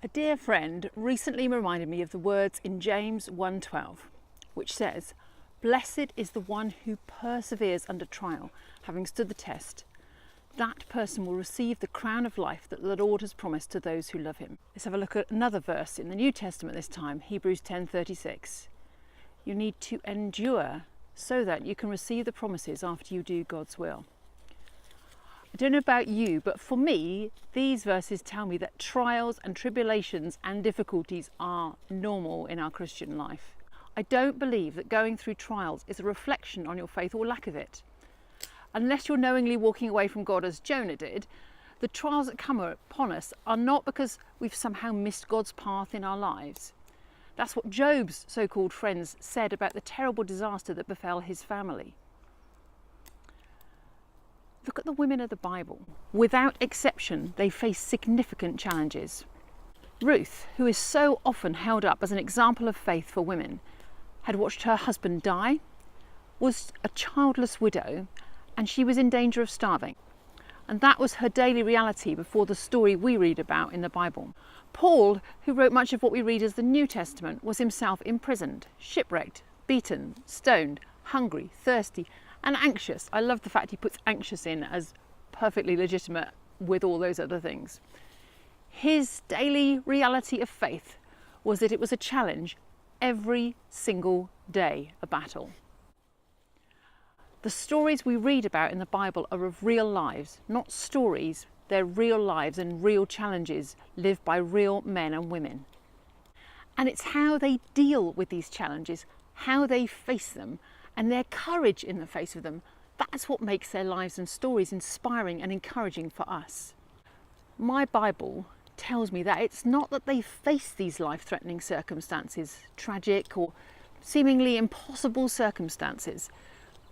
A dear friend recently reminded me of the words in James 1:12, which says, "Blessed is the one who perseveres under trial, having stood the test. That person will receive the crown of life that the Lord has promised to those who love him." Let's have a look at another verse in the New Testament this time, Hebrews 10:36. You need to endure so that you can receive the promises after you do God's will. I don't know about you, but for me, these verses tell me that trials and tribulations and difficulties are normal in our Christian life. I don't believe that going through trials is a reflection on your faith or lack of it. Unless you're knowingly walking away from God as Jonah did, the trials that come upon us are not because we've somehow missed God's path in our lives. That's what Job's so-called friends said about the terrible disaster that befell his family. Look at the women of the Bible. Without exception, they face significant challenges. Ruth, who is so often held up as an example of faith for women, had watched her husband die, was a childless widow, and she was in danger of starving. And that was her daily reality before the story we read about in the Bible. Paul, who wrote much of what we read as the New Testament, was himself imprisoned, shipwrecked, beaten, stoned, hungry, thirsty, and anxious. I love the fact he puts anxious in as perfectly legitimate with all those other things. His daily reality of faith was that it was a challenge every single day, a battle. The stories we read about in the Bible are of real lives, not stories. They're real lives and real challenges lived by real men and women. And it's how they deal with these challenges, how they face them, and their courage in the face of them. That's what makes their lives and stories inspiring and encouraging for us. My Bible tells me that it's not that they face these life-threatening circumstances, tragic or seemingly impossible circumstances,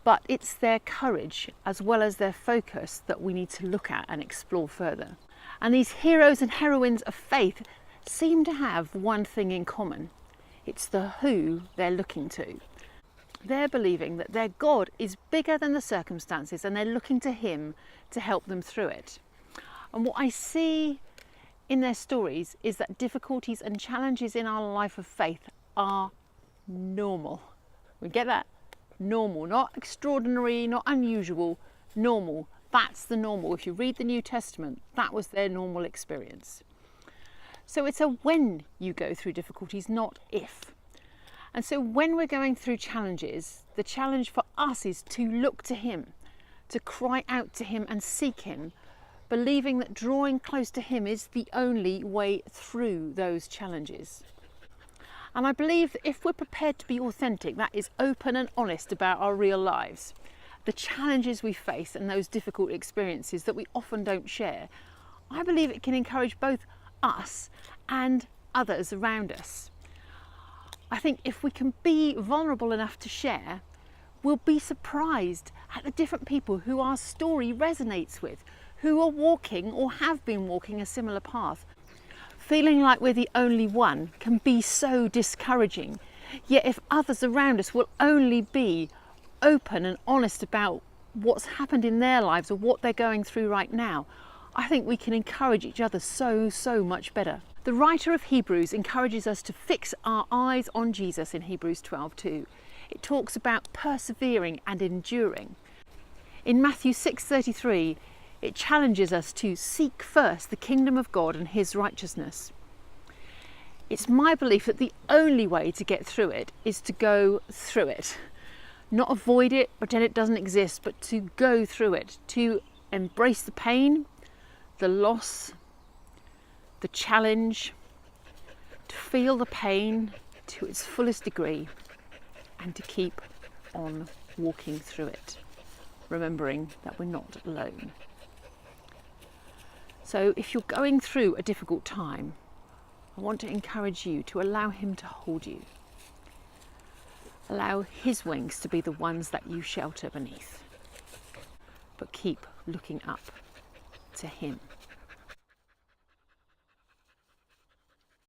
but it's their courage as well as their focus that we need to look at and explore further. And these heroes and heroines of faith seem to have one thing in common. It's the who they're looking to. They're believing that their God is bigger than the circumstances and they're looking to him to help them through it. And what I see in their stories is that difficulties and challenges in our life of faith are normal. We get that? Normal, not extraordinary, not unusual, normal. That's the normal. If you read the New Testament, that was their normal experience. So it's a when you go through difficulties, not if. And so when we're going through challenges, the challenge for us is to look to him, to cry out to him and seek him, believing that drawing close to him is the only way through those challenges. And I believe that if we're prepared to be authentic, that is open and honest about our real lives, the challenges we face and those difficult experiences that we often don't share, I believe it can encourage both us and others around us. I think if we can be vulnerable enough to share, we'll be surprised at the different people who our story resonates with, who are walking or have been walking a similar path. Feeling like we're the only one can be so discouraging. Yet if others around us will only be open and honest about what's happened in their lives or what they're going through right now, I think we can encourage each other so much better. The writer of Hebrews encourages us to fix our eyes on Jesus in Hebrews 12:2. It talks about persevering and enduring. In Matthew 6:33, it challenges us to seek first the kingdom of God and his righteousness. It's my belief that the only way to get through it is to go through it. Not avoid it, pretend it doesn't exist, but to go through it, to embrace the pain, the loss, the challenge, to feel the pain to its fullest degree and to keep on walking through it, remembering that we're not alone. So if you're going through a difficult time, I want to encourage you to allow him to hold you. Allow his wings to be the ones that you shelter beneath, but keep looking up to him.